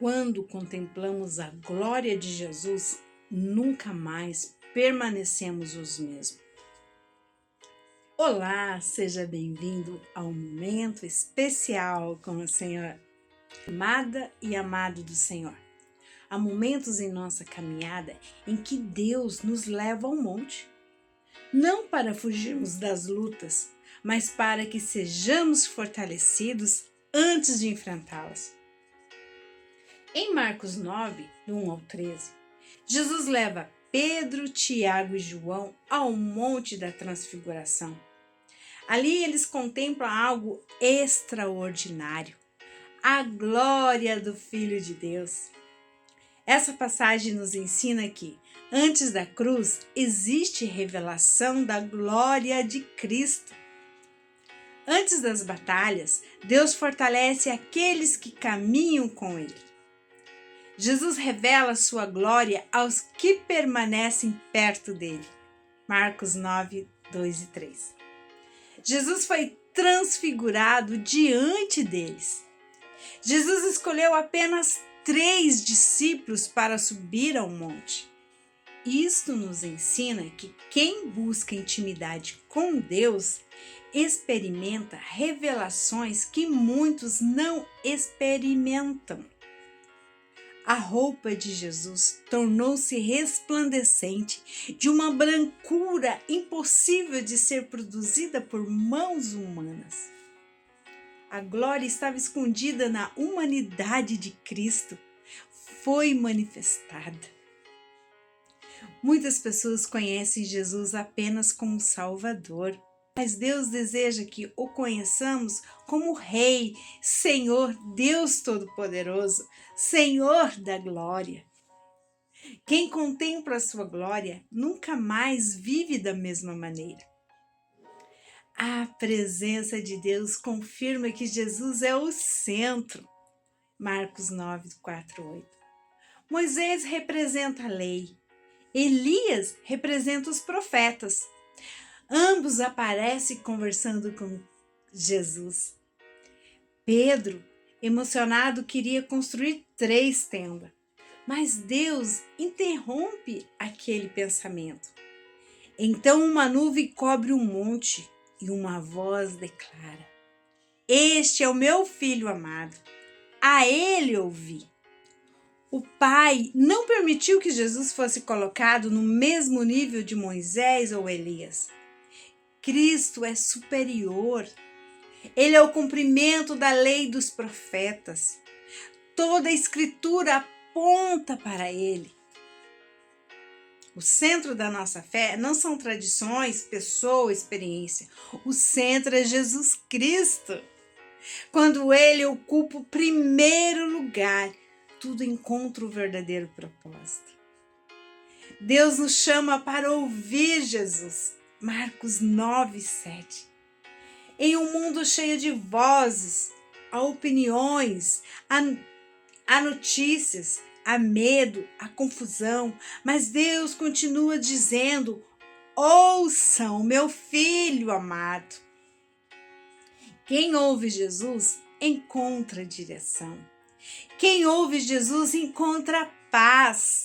Quando contemplamos a glória de Jesus, nunca mais permanecemos os mesmos. Olá, seja bem-vindo ao momento especial com a Senhora. Amada e amado do Senhor. Há momentos em nossa caminhada em que Deus nos leva ao monte. Não para fugirmos das lutas, mas para que sejamos fortalecidos antes de enfrentá-las. Em Marcos 9, do 1 ao 13, Jesus leva Pedro, Tiago e João ao Monte da Transfiguração. Ali eles contemplam algo extraordinário, a glória do Filho de Deus. Essa passagem nos ensina que, antes da cruz, existe revelação da glória de Cristo. Antes das batalhas, Deus fortalece aqueles que caminham com Ele. Jesus revela sua glória aos que permanecem perto dele. Marcos 9, 2 e 3. Jesus foi transfigurado diante deles. Jesus escolheu apenas 3 discípulos para subir ao monte. Isto nos ensina que quem busca intimidade com Deus experimenta revelações que muitos não experimentam. A roupa de Jesus tornou-se resplandecente, de uma brancura impossível de ser produzida por mãos humanas. A glória estava escondida na humanidade de Cristo, foi manifestada. Muitas pessoas conhecem Jesus apenas como Salvador, mas Deus deseja que o conheçamos como Rei, Senhor, Deus Todo-Poderoso, Senhor da glória. Quem contempla a sua glória nunca mais vive da mesma maneira. A presença de Deus confirma que Jesus é o centro. Marcos 9, 4, 8. Moisés representa a lei. Elias representa os profetas. Ambos aparecem conversando com Jesus. Pedro, emocionado, queria construir 3 tendas, mas Deus interrompe aquele pensamento. Então uma nuvem cobre um monte e uma voz declara: "Este é o meu filho amado, a ele ouvi." O Pai não permitiu que Jesus fosse colocado no mesmo nível de Moisés ou Elias. Cristo é superior. Ele é o cumprimento da lei dos profetas. Toda a Escritura aponta para Ele. O centro da nossa fé não são tradições, pessoa, experiência. O centro é Jesus Cristo. Quando Ele ocupa o primeiro lugar, tudo encontra o verdadeiro propósito. Deus nos chama para ouvir Jesus. Marcos 9, 7. Em um mundo cheio de vozes, há opiniões, há notícias, há medo, há confusão, mas Deus continua dizendo: ouçam, meu filho amado. Quem ouve Jesus encontra direção. Quem ouve Jesus encontra paz.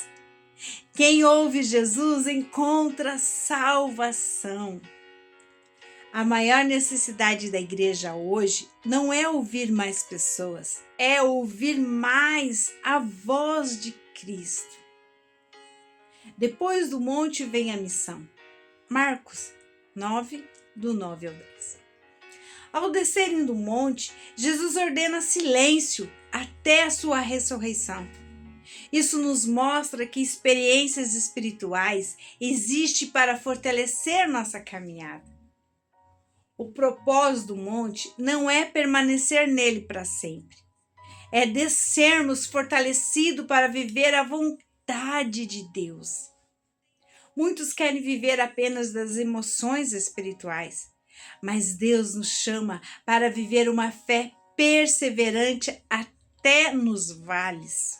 Quem ouve Jesus encontra salvação. A maior necessidade da igreja hoje não é ouvir mais pessoas, é ouvir mais a voz de Cristo. Depois do monte vem a missão. Marcos 9, do 9 ao 10. Ao descerem do monte, Jesus ordena silêncio até a sua ressurreição. Isso nos mostra que experiências espirituais existem para fortalecer nossa caminhada. O propósito do monte não é permanecer nele para sempre. É descermos fortalecidos para viver a vontade de Deus. Muitos querem viver apenas das emoções espirituais, mas Deus nos chama para viver uma fé perseverante até nos vales.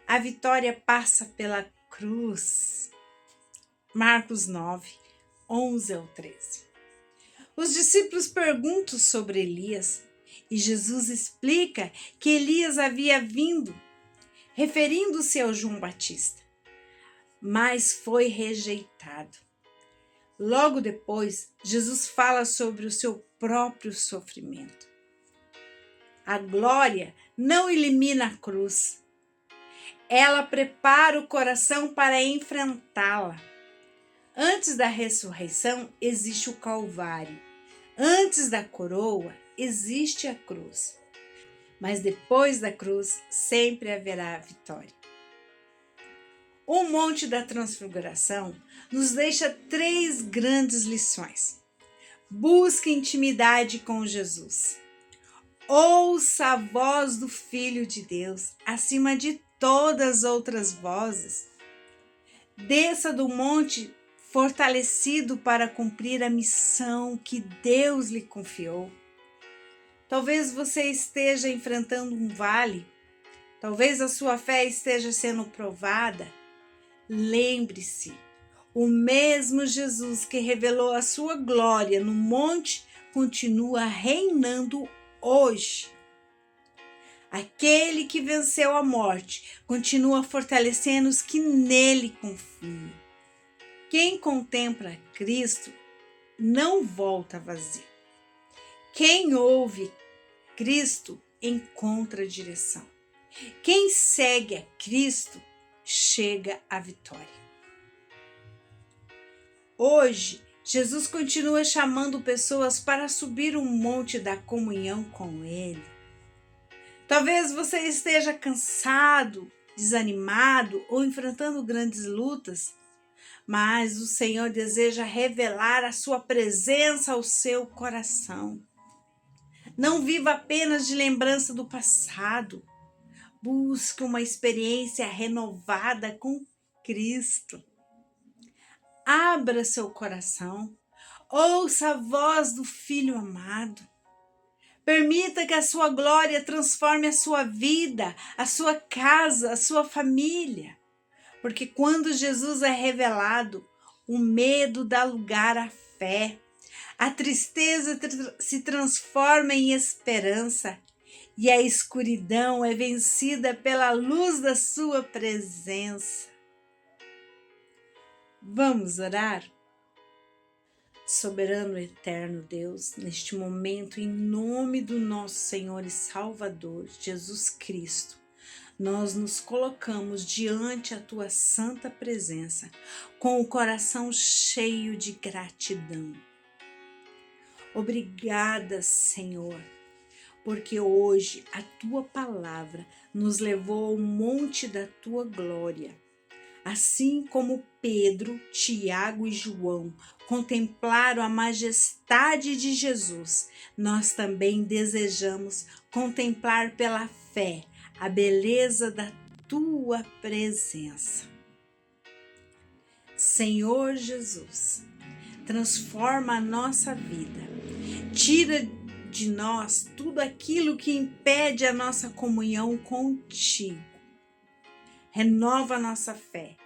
A vitória passa pela cruz. Marcos 9, 11 ao 13. Os discípulos perguntam sobre Elias E Jesus explica que Elias havia vindo, referindo-se ao João Batista, mas foi rejeitado. Logo depois, Jesus fala sobre o seu próprio sofrimento. A glória não elimina a cruz. Ela prepara o coração para enfrentá-la. Antes da ressurreição existe o Calvário. Antes da coroa existe a cruz. Mas depois da cruz sempre haverá vitória. O Monte da Transfiguração nos deixa 3 grandes lições. Busque intimidade com Jesus. Ouça a voz do Filho de Deus acima de todas as outras vozes. Desça do monte fortalecido para cumprir a missão que Deus lhe confiou. Talvez você esteja enfrentando um vale, talvez a sua fé esteja sendo provada. Lembre-se, o mesmo Jesus que revelou a sua glória no monte continua reinando hoje. Aquele que venceu a morte continua fortalecendo os que nele confiam. Quem contempla Cristo não volta vazio. Quem ouve Cristo encontra direção. Quem segue a Cristo chega à vitória. Hoje, Jesus continua chamando pessoas para subir o monte da comunhão com Ele. Talvez você esteja cansado, desanimado ou enfrentando grandes lutas, mas o Senhor deseja revelar a sua presença ao seu coração. Não viva apenas de lembrança do passado. Busque uma experiência renovada com Cristo. Abra seu coração. Ouça a voz do Filho amado. Permita que a sua glória transforme a sua vida, a sua casa, a sua família. Porque quando Jesus é revelado, o medo dá lugar à fé. A tristeza se transforma em esperança e a escuridão é vencida pela luz da sua presença. Vamos orar? Soberano eterno Deus, neste momento, em nome do nosso Senhor e Salvador, Jesus Cristo, nós nos colocamos diante a Tua santa presença com o coração cheio de gratidão. Obrigada, Senhor, porque hoje a Tua palavra nos levou ao monte da Tua glória. Assim como Pedro, Tiago e João contemplaram a majestade de Jesus, nós também desejamos contemplar pela fé a beleza da Tua presença. Senhor Jesus, transforma a nossa vida, tira de nós tudo aquilo que impede a nossa comunhão contigo. Renova a nossa fé,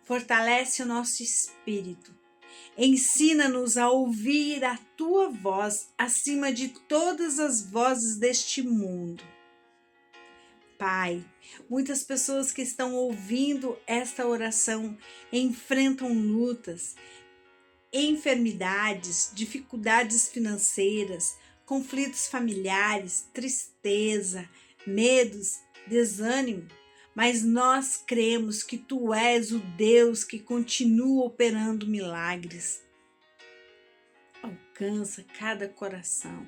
fortalece o nosso espírito, ensina-nos a ouvir a Tua voz acima de todas as vozes deste mundo. Pai, muitas pessoas que estão ouvindo esta oração enfrentam lutas, enfermidades, dificuldades financeiras, conflitos familiares, tristeza, medos, desânimo. Mas nós cremos que Tu és o Deus que continua operando milagres. Alcança cada coração.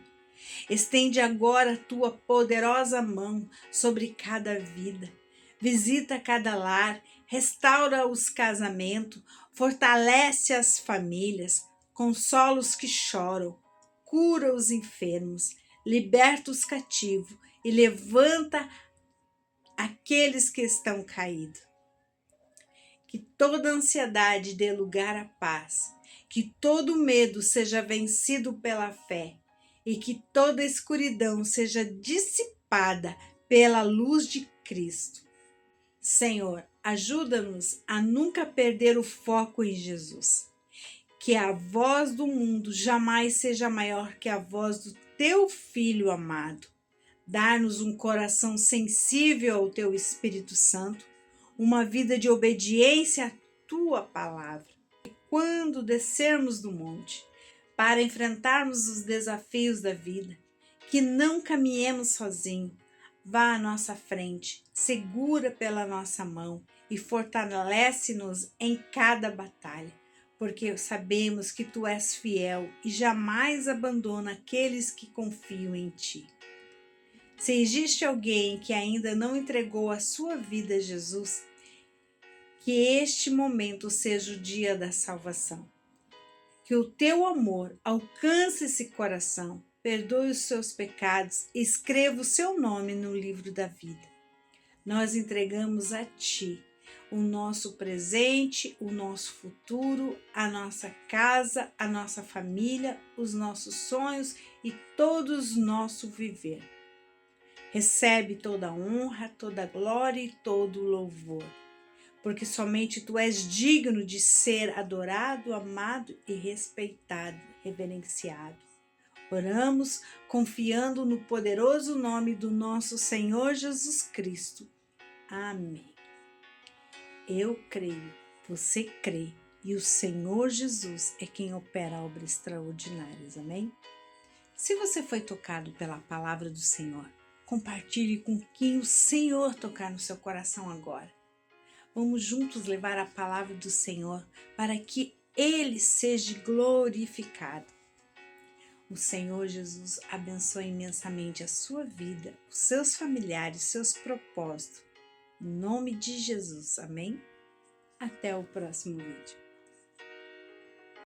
Estende agora a Tua poderosa mão sobre cada vida. Visita cada lar, restaura os casamentos, fortalece as famílias, consola os que choram, cura os enfermos, liberta os cativos e levanta aqueles que estão caídos. Que toda ansiedade dê lugar à paz, que todo medo seja vencido pela fé e que toda escuridão seja dissipada pela luz de Cristo. Senhor, ajuda-nos a nunca perder o foco em Jesus. Que a voz do mundo jamais seja maior que a voz do Teu Filho amado. Dar-nos um coração sensível ao Teu Espírito Santo, uma vida de obediência à Tua palavra. E quando descermos do monte, para enfrentarmos os desafios da vida, que não caminhemos sozinhos, vá à nossa frente, segura pela nossa mão e fortalece-nos em cada batalha, porque sabemos que Tu és fiel e jamais abandona aqueles que confiam em Ti. Se existe alguém que ainda não entregou a sua vida a Jesus, que este momento seja o dia da salvação. Que o Teu amor alcance esse coração, perdoe os seus pecados e escreva o seu nome no livro da vida. Nós entregamos a Ti o nosso presente, o nosso futuro, a nossa casa, a nossa família, os nossos sonhos e todo o nosso viver. Recebe toda a honra, toda a glória e todo o louvor, porque somente Tu és digno de ser adorado, amado e respeitado, reverenciado. Oramos confiando no poderoso nome do nosso Senhor Jesus Cristo. Amém. Eu creio, você crê, e o Senhor Jesus é quem opera obras extraordinárias. Amém? Se você foi tocado pela palavra do Senhor, compartilhe com quem o Senhor tocar no seu coração agora. Vamos juntos levar a palavra do Senhor para que Ele seja glorificado. O Senhor Jesus abençoe imensamente a sua vida, os seus familiares, seus propósitos. Em nome de Jesus, amém? Até o próximo vídeo.